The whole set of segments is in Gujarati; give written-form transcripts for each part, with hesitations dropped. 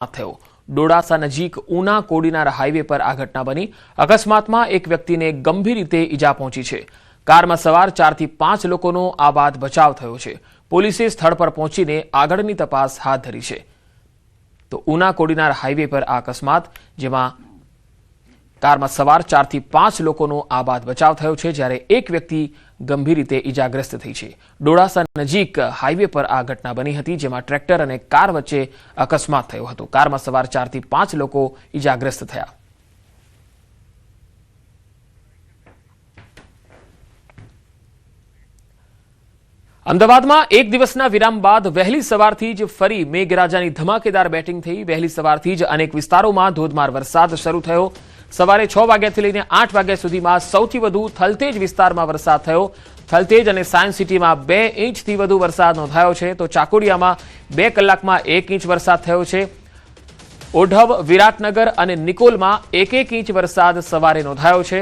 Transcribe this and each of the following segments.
થયો। ડોડાસા નજીક ઉના કોડીનાર હાઈવે પર આ ઘટના બની। અકસ્માતમાં એક વ્યક્તિને ગંભીર રીતે ઈજા પહોંચી છે। કારમાં સવાર 4 થી 5 લોકોનો આ બાદ બચાવ થયો છે। પોલીસે સ્થળ પર પહોંચીને આગળની તપાસ હાથ ધરી છે। તો ઉના કોડીનાર હાઈવે પર આ અકસ્માત, જેમાં કારમાં સવાર 4 થી 5 લોકોનો આ બાદ બચાવ થયો છે, જ્યારે એક વ્યક્તિ ગંભીર રીતે ઈજાગ્રસ્ત થઈ છે। ડોડાસા નજીક હાઈવે પર આ ઘટના બની હતી, જેમાં ટ્રેક્ટર અને કાર વચ્ચે અકસ્માત થયો હતો। કારમાં સવાર 4 થી 5 લોકો ઈજાગ્રસ્ત થયા। અમદાવાદમાં એક દિવસના વિરામ બાદ વહેલી સવારથી જ ફરી મેઘરાજાની ધમાકેદાર બેટિંગ થઈ। વહેલી સવારથી જ અનેક વિસ્તારોમાં ધોધમાર વરસાદ શરૂ થયો। સવારે 6 વાગ્યાથી લઈને 8 વાગ્યા સુધીમાં સૌથી વધુ થલતેજ વિસ્તારમાં વરસાદ થયો। થલતેજ અને સાયન્સ સિટીમાં 2 ઇંચથી વધુ વરસાદ નોંધાયો છે, તો ચાકોડિયામાં 2 કલાકમાં 1 ઇંચ વરસાદ થયો છે। ઓઢવ, વિરાટનગર અને નિકોલમાં 1-1 ઇંચ વરસાદ સવારે નોંધાયો છે,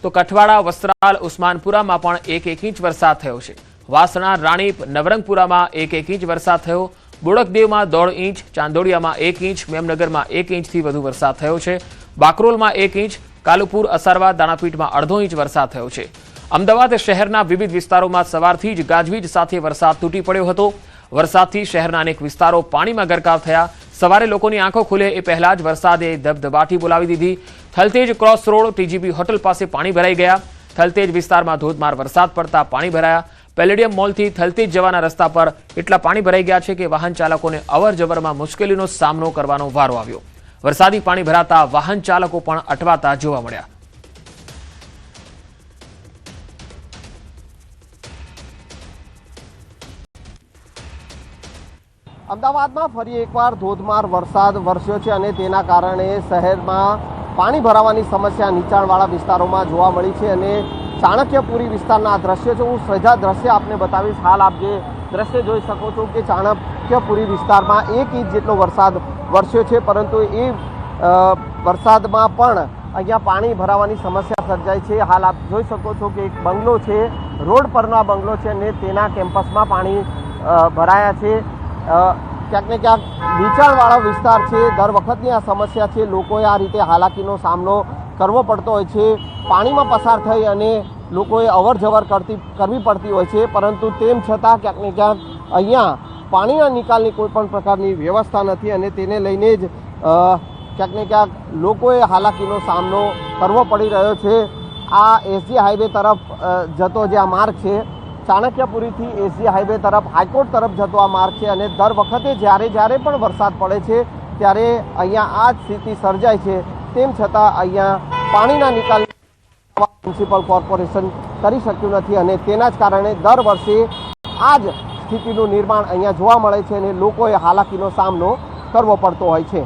તો કઠવાડા, વસ્ત્રાલ, ઉસ્માનપુરામાં પણ 1-1 ઇંચ વરસાદ થયો છે। વાસણા, રાણીપ, નવરંગપુરામાં 1-1 ઇંચ વરસાદ થયો। બોડકદેવમાં 1.5 ઇંચ, ચાંદોડિયામાં 1 ઇંચ, મેમનગરમાં 1 ઇંચથી વધુ વરસાદ થયો છે। બાકરોલમાં 1 ઇંચ, કાલુપુર, અસારવા, દાણાપીઠમાં 1/2 ઇંચ વરસાદ થયો છે। અમદાવાદ શહેરના વિવિધ વિસ્તારોમાં સવારથી જ ગાજવીજ સાથે વરસાદ તૂટી પડ્યો હતો। વરસાદથી શહેરના અનેક વિસ્તારો પાણીમાં ગરકાવ થયા। સવારે લોકોની આંખો ખુલે એ પહેલા જ વરસાદે ધબધબાટી બોલાવી દીધી। Thaltej cross road, TGB hotel પાસે પાણી ભરાઈ ગયા। થલતેજ વિસ્તારમાં ધોધમાર વરસાદ પડતા પાણી ભરાયા। પેલેડિયમ મોલથી થલતેજ જવાના રસ્તા પર એટલા પાણી ભરાઈ ગયા છે કે વાહન ચાલકોને અવરજવરમાં મુશ્કેલીનો સામનો કરવાનો વારો આવ્યો। વરસાદી પાણી ભરાતા વાહન ચાલકો પણ અટવાતા જોવા મળ્યા। અમદાવાદમાં ફરી એકવાર ધોધમાર વરસાદ વરસ્યો છે અને તેના કારણે શહેરમાં પાણી ભરાવાની સમસ્યા નીચાણવાળા વિસ્તારોમાં જોવા મળી છે અને ચાણક્યપુરી વિસ્તારના દ્રશ્યો છે। હું સીધા દ્રશ્ય આપને બતાવીશ। હાલ આપ જે દ્રશ્ય જોઈ શકો છો કે ચાણક્યપુરી વિસ્તારમાં 1 ઇંચ જેટલો વરસાદ વરસ્યો છે, પરંતુ એ વરસાદમાં પણ અહીંયા પાણી ભરાવાની સમસ્યા સર્જાઈ છે। હાલ આપ જોઈ શકો છો કે એક બંગલો છે, રોડ પરનો આ બંગલો છે અને તેના કેમ્પસમાં પાણી ભરાયા છે। ક્યાંક ને ક્યાંક નીચાણવાળો વિસ્તાર છે, દર વખતની આ સમસ્યા છે। લોકોએ આ રીતે હાલાકીનો સામનો કરવો પડતો હોય છે। પાણીમાં પસાર થઈ અને લોકોએ અવર જવર કરવી પડતી હોય છે, પરંતુ તેમ છતાં ક્યાંક ને ક્યાંક અહીંયા પાણીના નિકાલની કોઈ પણ પ્રકારની વ્યવસ્થા નથી અને તેને લઈને જ ક્યાંક ને ક્યાંક લોકોએ હાલાકીનો સામનો કરવો પડી રહ્યો છે। આ એસજી હાઈવે તરફ જતો જે આ માર્ગ છે, ચાણક્યપુરીથી એસજી હાઈવે તરફ, હાઈકોર્ટ તરફ જતો આ માર્ગ છે અને દર વખતે જ્યારે પણ વરસાદ પડે છે ત્યારે અહીંયા આ જ સ્થિતિ સર્જાય છે। તેમ છતાં અહીંયા પાણીના નિકાલ મ્યુનિસિપલ કોર્પોરેશન કરી શક્યું નથી અને તેના જ કારણે દર વર્ષે આ જ સ્થિતિનું નિર્માણ અહીંયા જોવા મળે છે અને લોકોએ હાલાકીનો સામનો કરવો પડતો હોય છે।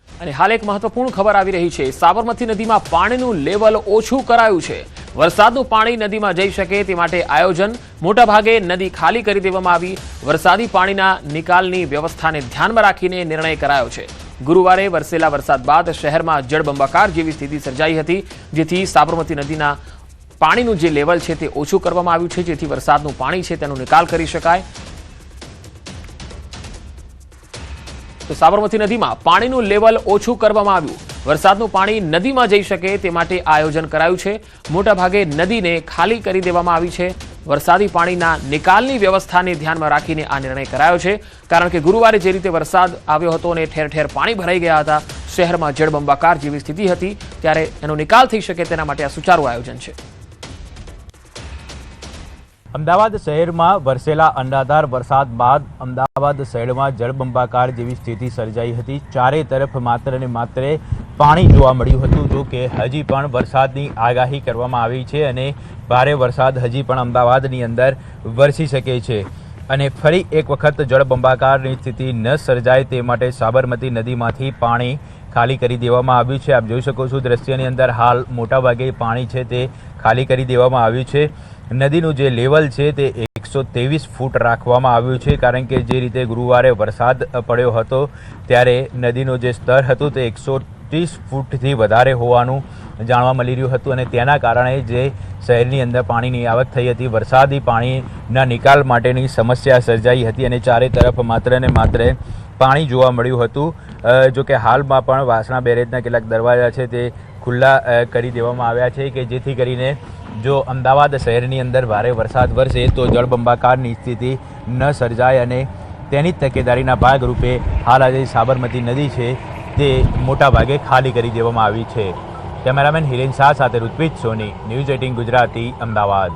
અને હાલ એક મહત્વપૂર્ણ ખબર આવી રહી છે। સાબરમતી નદીમાં પાણીનું લેવલ ઓછું કરાયું છે। વરસાદનું પાણી નદીમાં જઈ શકે તે માટે આયોજન, મોટાભાગે નદી ખાલી કરી દેવામાં આવી। વરસાદી પાણીના નિકાલની વ્યવસ્થાને ધ્યાનમાં રાખીને નિર્ણય કરાયો છે। ગુરુવારે વરસેલા વરસાદ બાદ શહેરમાં જળબંબાકાર જેવી સ્થિતિ સર્જાઈ હતી, જેથી સાબરમતી નદીના પાણીનું જે લેવલ છે તે ઓછું કરવામાં આવ્યું છે, જેથી વરસાદનું પાણી છે તેનો નિકાલ કરી શકાય। તો સાબરમતી નદીમાં પાણીનું લેવલ ઓછું કરવામાં આવ્યું। વરસાદનું પાણી નદીમાં જઈ શકે તે માટે આયોજન કરાયું છે। મોટાભાગે નદીને ખાલી કરી દેવામાં આવી છે। વરસાદી પાણીના નિકાલની વ્યવસ્થાને ધ્યાનમાં રાખીને આ નિર્ણય કરાયો છે, કારણ કે ગુરુવારે જે રીતે વરસાદ આવ્યો હતો અને ઠેર ઠેર પાણી ભરાઈ ગયા હતા, શહેરમાં જળબંબાકાર જેવી સ્થિતિ હતી, ત્યારે એનો નિકાલ થઈ શકે તેના માટે આ સુચારું આયોજન છે। અમદાવાદ શહેરમાં વરસેલા અનરાધાર વરસાદ બાદ અમદાવાદ શહેરમાં જળબંબાકાર જેવી સ્થિતિ સર્જાઈ હતી। ચારે તરફ માત્ર ને માત્ર પાણી જોવા મળ્યું હતું। જો કે હજી પણ વરસાદની આગાહી કરવામાં આવી છે અને ભારે વરસાદ હજી પણ અમદાવાદની અંદર વરસી શકે છે અને ફરી એક વખત જળબંબાકારની સ્થિતિ ન સર્જાય તે માટે સાબરમતી નદીમાંથી પાણી ખાલી કરી દેવામાં આવ્યું છે। આપ જોઈ શકો છો દ્રશ્યની અંદર હાલ મોટાભાગે પાણી છે તે ખાલી કરી દેવામાં આવ્યું છે। નદીનું જે લેવલ છે તે 123 ફૂટ રાખવામાં આવ્યું છે, કારણ કે જે રીતે ગુરુવારે વરસાદ પડ્યો હતો ત્યારે નદીનું જે સ્તર હતું તે 30 ફૂટથી વધારે હોવાનું જાણવા મળી રહ્યું હતું અને તેના કારણે જે શહેરની અંદર પાણીની આવક થઈ હતી, વરસાદી પાણીના નિકાલ માટેની સમસ્યા સર્જાઈ હતી અને ચારે તરફ માત્ર ને માત્ર પાણી જોવા મળ્યું હતું. જો કે હાલમાં પણ વાસણા બેરેજના કેટલાક દરવાજા છે તે ખુલ્લા કરી દેવામાં આવ્યા છે કે જેથી કરીને જો અમદાવાદ શહેરની અંદર ભારે વરસાદ વરસે તો જળબંબાકારની સ્થિતિ ન સર્જાય અને તેની તકેદારીના ભાગરૂપે હાલ આજે સાબરમતી નદી છે તે મોટા ભાગે ખાલી કરી દેવામાં આવી છે. કેમેરામેન હિરેન શાહ સાથે ઋત્વિજ સોની, ન્યૂઝ 18 ગુજરાતી, અમદાવાદ.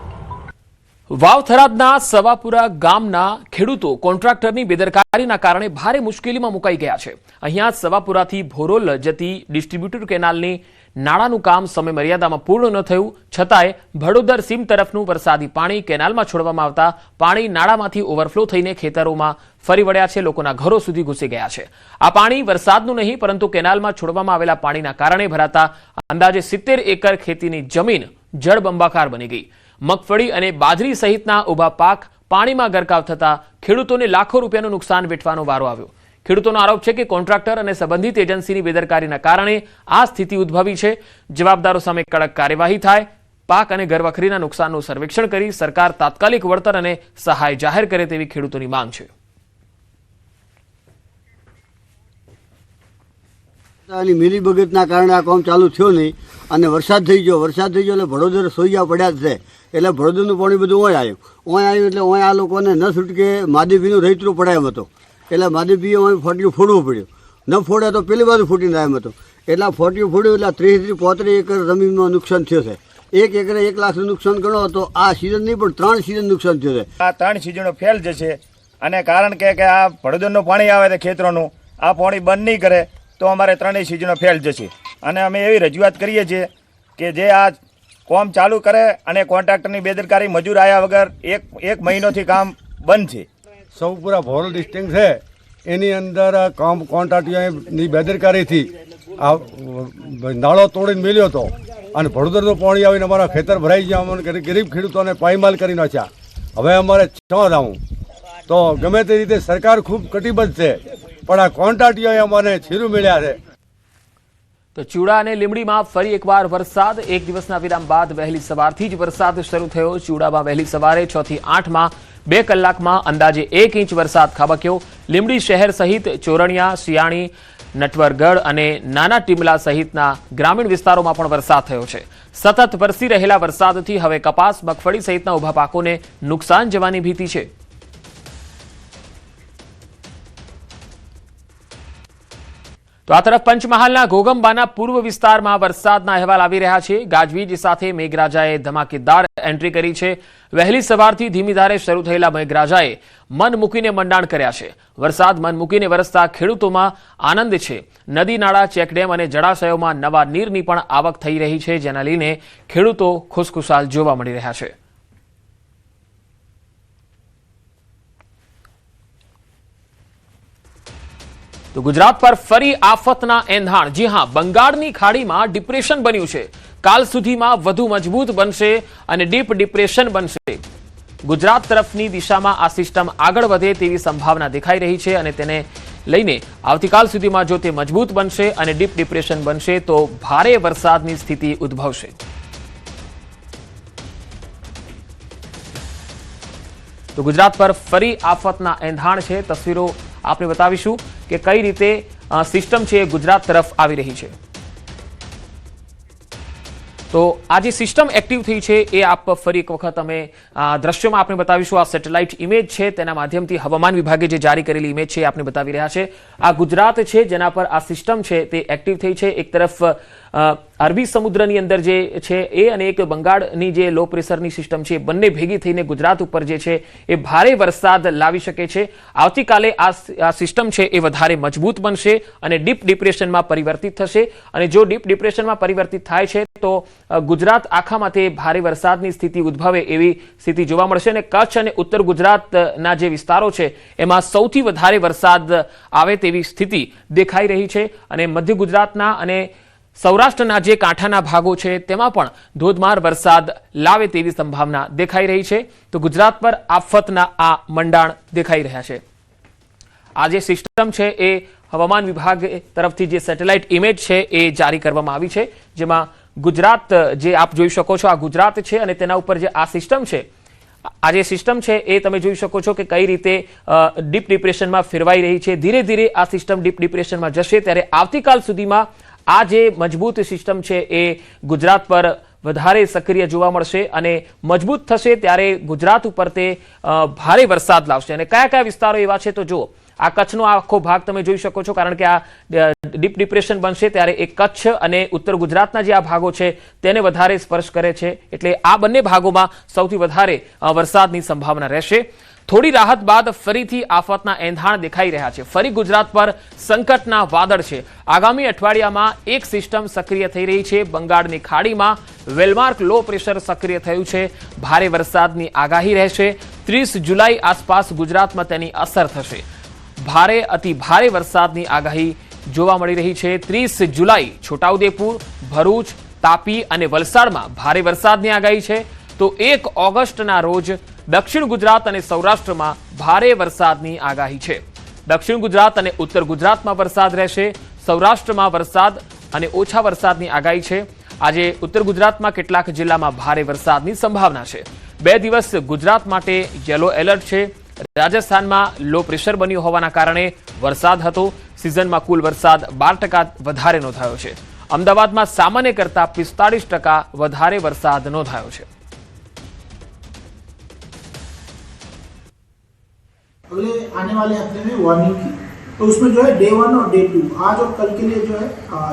વાવ થરાદના સવાપુરા ગામના ખેડૂતો કોન્ટ્રાક્ટરની બેદરકારીના કારણે ભારે મુશ્કેલીમાં મુકાઈ ગયા છે. અહીંયા સવાપુરાથી ભોરોલ જતી ડિસ્ટ્રીબ્યુટર કેનાલની નાળાનું કામ સમય મર્યાદામાં પૂર્ણ ન થયું છતાંય ભડોદર સીમ તરફનું વરસાદી પાણી કેનાલમાં છોડવામાં આવતા પાણી નાળામાંથી ઓવરફ્લો થઈને ખેતરોમાં ફરી વળ્યા છે, લોકોના ઘરો સુધી ઘૂસી ગયા છે. આ પાણી વરસાદનું નહીં પરંતુ કેનાલમાં છોડવામાં આવેલા પાણીના કારણે ભરાતા અંદાજે 70 એકર ખેતીની જમીન જળબંબાકાર બની ગઈ. મગફળી અને બાજરી સહિતના ઊભા પાક પાણીમાં ગરકાવ થતા ખેડૂતોને લાખો રૂપિયાનું નુકસાન વેઠવાનો વારો આવ્યો. ખેડૂતોનો આરોપ છે કે કોન્ટ્રાક્ટર અને સંબંધિત એજન્સીની બેદરકારીના કારણે આ સ્થિતિ ઉદ્ભવી છે. જવાબદારો સામે કડક કાર્યવાહી થાય, પાક અને ઘરવખરીના નુકસાનનું સર્વેક્ષણ કરી સરકાર તાત્કાલિક વળતર અને સહાય જાહેર કરે તેવી ખેડૂતોની માંગ છે. મિલીભગતના કારણે આ કામ ચાલુ થયો નહીં અને વરસાદ થઈ ગયો એટલે ભડોદર સોઈયા પડ્યા જ છે. એટલે ભડોદરનું પાણી બધું ઓય આવ્યું એટલે ઓય આ લોકોને ન છૂટકે માદેવીનું રૈતરું પડાય એમ હતો. એટલે માદેવીએ ઓય ફોટ્યું ફોડવું પડ્યું, ન ફોડે તો પેલી બાજુ ફૂટીને આવ્યો હતો. એટલે ફોટ્યું ફોડ્યું એટલે 30 થી 35 એકર જમીનમાં નુકસાન થયું છે. 1 એકરે 1 લાખનું નુકસાન ગણો તો આ સિઝન નહીં પણ 3 સિઝન નુકસાન થયું છે. આ 3 સિઝનો ફેલ જશે અને કારણ કે આ ભડોદરનું પાણી આવે છે ખેતરોનું, આ પાણી બંધ નહીં કરે તો અમારે 3 સિઝનો ફેલ જશે. અને અમે એવી રજૂઆત કરીએ છીએ કે જે આ કામ ચાલુ કરે અને કોન્ટ્રાક્ટરની બેદરકારી, મજૂર આવ્યા વગર એક મહિનોથી કામ બંધ છે. સૌપુરા ભોરોલ ડિસ્ટ્રિક્ટ છે એની અંદર કોન્ટ્રાક્ટરની બેદરકારીથી આ નાળો તોડીને મેલ્યો હતો અને ભડોદરનું પાણી આવીને અમારા ખેતર ભરાઈ ગયા. અમને ગરીબ ખેડૂતોને પાયમાલ કરી નાખ્યા. હવે અમારે છ જાઉં તો ગમે તે રીતે સરકાર ખૂબ કટિબદ્ધ છે પણ આ કોન્ટ્રાક્ટોએ અમને છીરું મળ્યા છે. તો ચૂડા અને લીંબડીમાં ફરી એકવાર વરસાદ. એક દિવસના વિરામ બાદ વહેલી સવારથી જ વરસાદ શરૂ થયો. ચૂડામાં વહેલી સવારે 6 થી 8માં 2 કલાકમાં અંદાજે 1 ઇંચ વરસાદ ખાબક્યો. લીંબડી શહેર સહિત ચોરણિયા, શિયાણી, નટવરગઢ અને નાના ટીમલા સહિતના ગ્રામીણ વિસ્તારોમાં પણ વરસાદ થયો છે. સતત વરસી રહેલા વરસાદથી હવે કપાસ, મગફળી સહિતના ઊભા પાકોને નુકસાન જવાની ભીતિ છે. તો આ તરફ પંચમહાલના ઘોગંબાના પૂર્વ વિસ્તારમાં વરસાદના અહેવાલ આવી રહ્યા છે. ગાજવીજ સાથે મેઘરાજાએ ધમાકેદાર એન્ટ્રી કરી છે. વહેલી સવારથી ધીમી ધારે શરૂ થયેલા મેઘરાજાએ મન મૂકીને મંડાણ કર્યા છે. વરસાદ મન મૂકીને વરસતા ખેડૂતોમાં આનંદ છે. નદી, નાળા, ચેકડેમ અને જળાશયોમાં નવા નીરની પણ આવક થઈ રહી છે, જેના લઈને ખેડૂતો ખુશખુશાલ જોવા મળી રહ્યા છે. તો ગુજરાત પર ફરી આફતના એંધાણ. જી હા, બંગાળની ખાડીમાં ડિપ્રેશન બન્યું છે. કાલ સુધીમાં વધુ મજબૂત બનશે અને ડીપ ડિપ્રેશન બનશે. ગુજરાત તરફની દિશામાં આ સિસ્ટમ આગળ વધે તેવી સંભાવના દેખાઈ રહી છે અને તેને લઈને આવતીકાલ સુધીમાં જો તે મજબૂત બનશે અને ડીપ ડિપ્રેશન બનશે તો ભારે વરસાદની સ્થિતિ ઉદ્ભવશે. તો ગુજરાત પર ફરી આફતના એંધાણ છે. તસવીરો આપણે બતાવીશું કે કઈ રીતે સિસ્ટમ છે ગુજરાત તરફ આવી રહી છે. તો આ જે સિસ્ટમ એક્ટિવ થઈ છે એ આપ ફરી એક વખત અમે દ્રશ્યોમાં આપણે બતાવીશું. આ સેટેલાઇટ ઇમેજ છે, તેના માધ્યમથી હવામાન વિભાગે જે જારી કરેલી ઇમેજ છે એ આપણે બતાવી રહ્યા છે. આ ગુજરાત છે જેના પર આ સિસ્ટમ છે તે એક્ટિવ થઈ છે. એક તરફ અરબી સમુદ્રની અંદર જે છે એ અને એક બંગાળની જે લો પ્રેશરની સિસ્ટમ છે બંને ભેગી થઈને ગુજરાત ઉપર જે છે એ ભારે વરસાદ લાવી શકે છે. આવતીકાલે આ સિસ્ટમ છે એ વધારે મજબૂત બનશે અને ડીપ ડિપ્રેશનમાં પરિવર્તિત થશે અને જો ડીપ ડિપ્રેશનમાં પરિવર્તિત થાય છે તો ગુજરાત આખામાં તે ભારે વરસાદની સ્થિતિ ઉદ્ભવે એવી સ્થિતિ જોવા મળશે અને કચ્છ અને ઉત્તર ગુજરાતના જે વિસ્તારો છે એમાં સૌથી વધારે વરસાદ આવે તેવી સ્થિતિ દેખાઈ રહી છે અને મધ્ય ગુજરાતના અને સૌરાષ્ટ્રના જે કાંઠાના ભાગો છે તેમાં પણ ધોધમાર વરસાદ લાવે તેવી સંભાવના દેખાઈ રહી છે. તો ગુજરાત પર આફતના આ મંડાણ દેખાઈ રહ્યા છે. આ જે સિસ્ટમ છે એ હવામાન વિભાગ તરફથી જે સેટેલાઇટ ઇમેજ છે એ જારી કરવામાં આવી છે, જેમાં ગુજરાત જે આપ જોઈ શકો છો, આ ગુજરાત છે અને તેના ઉપર જે આ સિસ્ટમ છે, આ જે સિસ્ટમ છે એ તમે જોઈ શકો છો કે કઈ રીતે ડીપ ડિપ્રેશનમાં ફેરવાઈ રહી છે. ધીરે ધીરે આ સિસ્ટમ ડીપ ડિપ્રેશનમાં જશે, ત્યારે આવતીકાલ સુધીમાં આ જે મજબૂત સિસ્ટમ છે એ ગુજરાત પર વધારે સક્રિય જોવા મળશે અને મજબૂત થશે ત્યારે ગુજરાત ઉપર તે ભારે વરસાદ લાવશે. અને કયા કયા વિસ્તારો એવા છે તો જુઓ, આ કચ્છનો આખો ભાગ તમે જોઈ શકો છો, કારણ કે આ ડીપ ડિપ્રેશન બનશે ત્યારે એ કચ્છ અને ઉત્તર ગુજરાતના જે આ ભાગો છે તેને વધારે સ્પર્શ કરે છે, એટલે આ બંને ભાગોમાં સૌથી વધારે વરસાદની સંભાવના રહેશે. થોડી રાહત બાદ ફરીથી આફતના એંધાણ દેખાઈ રહ્યા છે. ફરી ગુજરાત પર સંકટના વાદળ છે. આગામી અઠવાડિયામાં એક સિસ્ટમ સક્રિય થઈ રહી છે. બંગાળની ખાડીમાં વેલમાર્ક લો પ્રેશર સક્રિય થયું છે. ભારે વરસાદની આગાહી રહેશે. 30 જુલાઈ આસપાસ ગુજરાતમાં તેની અસર થશે. ભારે અતિ ભારે વરસાદની આગાહી જોવા મળી રહી છે. 30 જુલાઈ છોટાઉદેપુર, ભરૂચ, તાપી અને વલસાડમાં ભારે વરસાદની આગાહી છે. તો 1 ઓગસ્ટના રોજ દક્ષિણ ગુજરાત અને સૌરાષ્ટ્રમાં ભારે વરસાદની આગાહી છે. દક્ષિણ ગુજરાત અને ઉત્તર ગુજરાતમાં વરસાદ રહેશે. સૌરાષ્ટ્રમાં વરસાદ અને ઓછા વરસાદની આગાહી છે. આજે ઉત્તર ગુજરાતમાં કેટલાક જિલ્લામાં ભારે વરસાદની સંભાવના છે. 2 દિવસ ગુજરાત માટે યલો એલર્ટ છે. રાજસ્થાનમાં લો પ્રેશર બન્યું હોવાના કારણે વરસાદ હતો. સિઝનમાં કુલ વરસાદ 12% વધારે નોંધાયો છે. અમદાવાદમાં સામાન્ય કરતા 45% વધારે વરસાદ નોંધાયો છે. अगले आने वाले हफ्ते में वार्निंग की, तो उसमें जो है डे 1 और डे 2 आज और कल के लिए जो है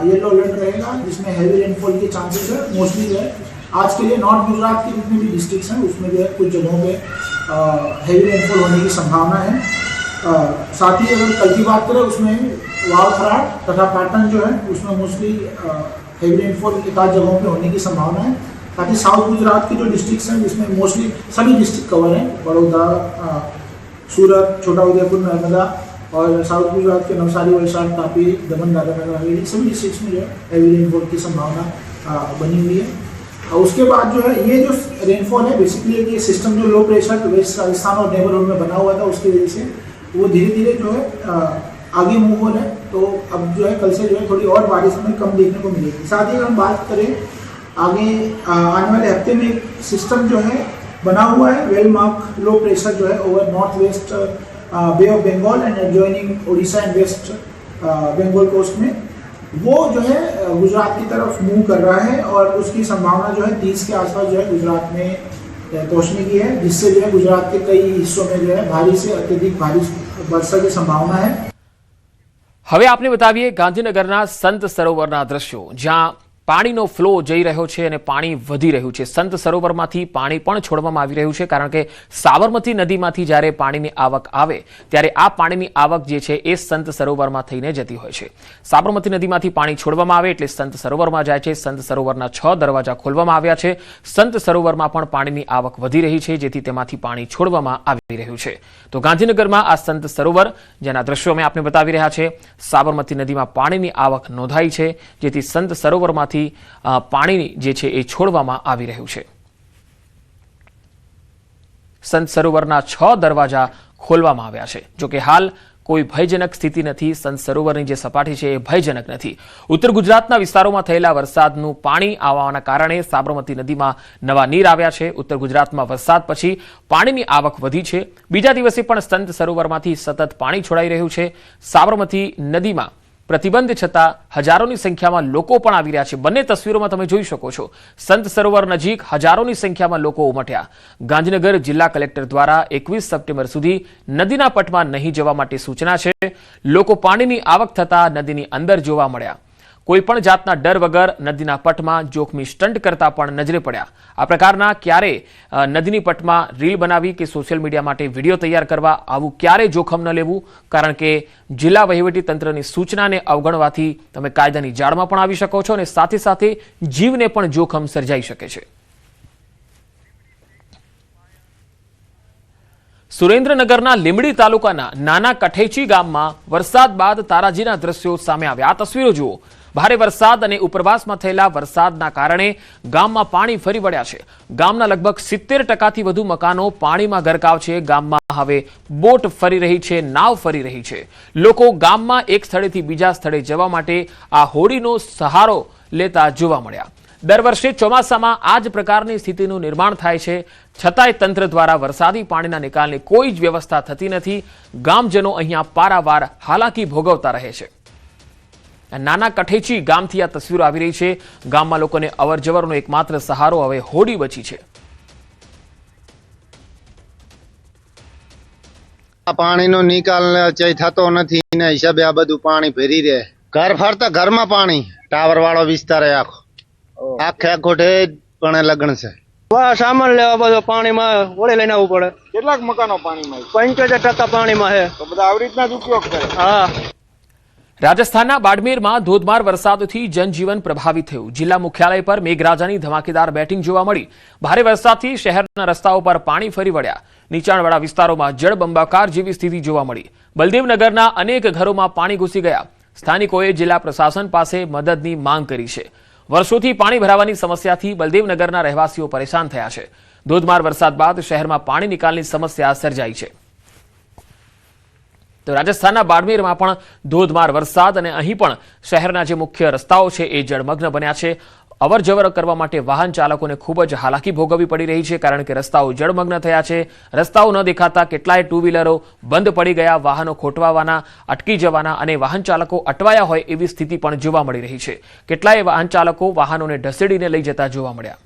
येलो अलर्ट रहेगा, जिसमें हैवी रेनफॉल के चांसेस है. मोस्टली जो है आज के लिए नॉर्थ गुजरात के जितने भी डिस्ट्रिक्ट्स हैं उसमें जो है कुछ जगहों पे हैवी रेनफॉल होने की संभावना है. साथ ही अगर कल की बात करें उसमें वाव-थरार तथा पैटर्न जो है उसमें मोस्टली हैवी रेनफॉल एक आध जगहों पे होने की संभावना है. साथ ही साउथ गुजरात के जो डिस्ट्रिक्ट्स हैं जिसमें मोस्टली सभी डिस्ट्रिक्ट कवर हैं, बड़ौदा, सूरत, छोटाउदेपुर, नर्मदा और साउथ गुजरात के नवसारी, वलसाड, तापी, दमन, दादरा नगर हवेली सभी डिस्ट्रिक्ट्स में जो है हैवी रेनफॉल की संभावना बनी हुई है. और उसके बाद जो है ये जो रेनफॉल है बेसिकली ये सिस्टम जो लो प्रेशर वेस्ट राजस्थान और नेबरहुड में बना हुआ था उसकी वजह से वो धीरे धीरे जो है आगे मूव हो रहा है. तो अब जो है कल से जो है थोड़ी और बारिश हमें कम देखने को मिलेगी. साथ ही अगर हम बात करें आगे आने वाले हफ्ते में एक सिस्टम जो है बना हुआ है, वेलमार्क लो प्रेशर जो है over north west Bay of Bengal and adjoining Orissa and West Bengal coast में, वो जो है गुजरात की तरफ मूव कर रहा है और उसकी संभावना जो है 30 के आसपास जो है गुजरात में पहुंचने की है, जिससे जो है गुजरात के कई हिस्सों में जो है भारी से अत्यधिक भारी वर्षा की संभावना है. હવે આપને બતાવીએ ગાંધીનગરના સંત સરોવરના દ્રશ્યો, જ્યાં પાણીનો ફ્લો જઈ રહ્યો છે અને પાણી વધી રહ્યું છે. સંત સરોવરમાંથી પાણી પણ છોડવામાં આવી રહ્યું છે, કારણ કે સાબરમતી નદીમાંથી જ્યારે પાણીની આવક આવે ત્યારે આ પાણીની આવક જે છે એ સંત સરોવરમાં થઈને જતી હોય છે. સાબરમતી નદીમાંથી પાણી છોડવામાં આવે એટલે સંત સરોવરમાં જાય છે. સંત સરોવરના 6 દરવાજા ખોલવામાં આવ્યા છે. સંત સરોવરમાં પણ પાણીની આવક વધી રહી છે, જેથી તેમાંથી પાણી છોડવામાં આવી રહ્યું છે. તો ગાંધીનગરમાં આ સંત સરોવર જેના દ્રશ્યો અમે આપને બતાવી રહ્યા છે, સાબરમતી નદીમાં પાણીની આવક નોંધાઈ છે, જેથી સંત સરોવરમાંથી પાણી જે છે એ છોડવામાં આવી રહ્યું છે. સંત સરોવરના 6 દરવાજા ખોલવામાં આવ્યા છે. જોકે હાલ કોઈ ભયજનક સ્થિતિ નથી. સંત સરોવરની જે સપાટી છે એ ભયજનક નથી. ઉત્તર ગુજરાતના વિસ્તારોમાં થયેલા વરસાદનું પાણી આવવાના કારણે સાબરમતી નદીમાં નવા નીર આવ્યા છે. ઉત્તર ગુજરાતમાં વરસાદ પછી પાણીની આવક વધી છે. બીજા દિવસે પણ સંત સરોવરમાંથી સતત પાણી છોડાઈ રહ્યું છે. સાબરમતી નદીમાં પ્રતિબંધ છતાં હજારોની સંખ્યામાં લોકો પણ આવી રહ્યા છે. બંને તસવીરોમાં તમે જોઈ શકો છો. સંત સરોવર નજીક હજારોની સંખ્યામાં લોકો ઉમટ્યા. ગાંધીનગર જિલ્લા કલેક્ટર દ્વારા 21 સપ્ટેમ્બર સુધી નદીના પટમાં નહીં જવા માટે સૂચના છે. લોકો પાણીની આવક થતા નદીની અંદર જોવા મળ્યા. કોઈપણ જાતના ડર વગર નદીના પટમાં જોખમી સ્ટન્ટ કરતા પણ નજરે પડ્યા. આ પ્રકારના ક્યારે નદીની પટમાં રીલ બનાવી કે સોશિયલ મીડિયા માટે વિડીયો તૈયાર કરવા આવું ક્યારે જોખમ ન લેવું, કારણ કે જિલ્લા વહીવટી તંત્રની સૂચનાને અવગણવાથી તમે કાયદાની જાળમાં પણ આવી શકો છો અને સાથે સાથે જીવને પણ જોખમ સર્જાઈ શકે છે. સુરેન્દ્રનગરના લીંબડી તાલુકાના નાના કઠેચી ગામમાં વરસાદ બાદ તારાજીના દ્રશ્યો સામે આવ્યા. આ તસવીરો જુઓ. ભારે વરસાદ અને ઉપરવાસમાં થયેલા વરસાદના કારણે ગામમાં પાણી ફરી વળ્યા છે. ગામના લગભગ 70% વધુ મકાનો પાણીમાં ગરકાવ છે. ગામમાં હવે બોટ ફરી રહી છે, નાવ ફરી રહી છે. લોકો ગામમાં એક સ્થળેથી બીજા સ્થળે જવા માટે આ હોડીનો સહારો લેતા જોવા મળ્યા. દર વર્ષે ચોમાસામાં આ જ પ્રકારની સ્થિતિનું નિર્માણ થાય છે, છતાંય તંત્ર દ્વારા વરસાદી પાણીના નિકાલની કોઈ જ વ્યવસ્થા થતી નથી. ગામજનો અહીંયા પારાવાર હાલાકી ભોગવતા રહે છે. નાના કઠેચી ગામથી આ તસવીરો આવી રહી છે. ગામમાં લોકોને અવરજવરનો એકમાત્ર સહારો હવે હોડી બચી છે. પાણીનો નિકાલ થતો નથી, એના હિસાબે આ બધું પાણી ભરી રહે. ઘર ફરતા ઘરમાં પાણી, ટાવર વાળો વિસ્તાર આખો આખે ખોટે પણ લગ્ન છે. સામાન લેવા બધો પાણીમાં ઓળે લઈને આવવું પડે. કેટલાક મકાનો પાણીમાં? 75% પાણીમાં છે. તો બધા આવી રીતના જ ઉપયોગ કરે. હા. રાજસ્થાનના બાડમેરમાં ધોધમાર વરસાદથી જનજીવન પ્રભાવિત થયું. જિલ્લા મુખ્યાલય પર મેઘરાજાની ધમાકેદાર બેટિંગ જોવા મળી. ભારે વરસાદથી શહેરના રસ્તાઓ પર પાણી ફરી વળ્યા. નીચાણવાળા વિસ્તારોમાં જળબંબાકાર જેવી સ્થિતિ જોવા મળી. બલદેવનગરના અનેક ઘરોમાં પાણી ઘૂસી ગયા. સ્થાનિકોએ જિલ્લા પ્રશાસન પાસે મદદની માંગ કરી છે. વર્ષોથી પાણી ભરાવાની સમસ્યાથી બલદેવનગરના રહેવાસીઓ પરેશાન થયા છે. ધોધમાર વરસાદ બાદ શહેરમાં પાણી નિકાલની સમસ્યા સર્જાઈ છે. તો રાજસ્થાનના બાડમેરમાં પણ ધોધમાર વરસાદ અને અહીં પણ શહેરના જે મુખ્ય રસ્તાઓ છે એ જળમગ્ન બન્યા છે. અવરજવર કરવા માટે વાહન ચાલકોને ખૂબ જ હાલાકી ભોગવવી પડી રહી છે, કારણ કે રસ્તાઓ જળમગ્ન થયા છે. રસ્તાઓ ન દેખાતા કેટલાય ટુ વ્હીલરો બંધ પડી ગયા. વાહનો ખોટવાવાના, અટકી જવાના અને વાહન ચાલકો અટવાયા હોય એવી સ્થિતિ પણ જોવા મળી રહી છે. કેટલાય વાહન ચાલકો વાહનોને ઢસેડીને લઈ જતા જોવા મળ્યા.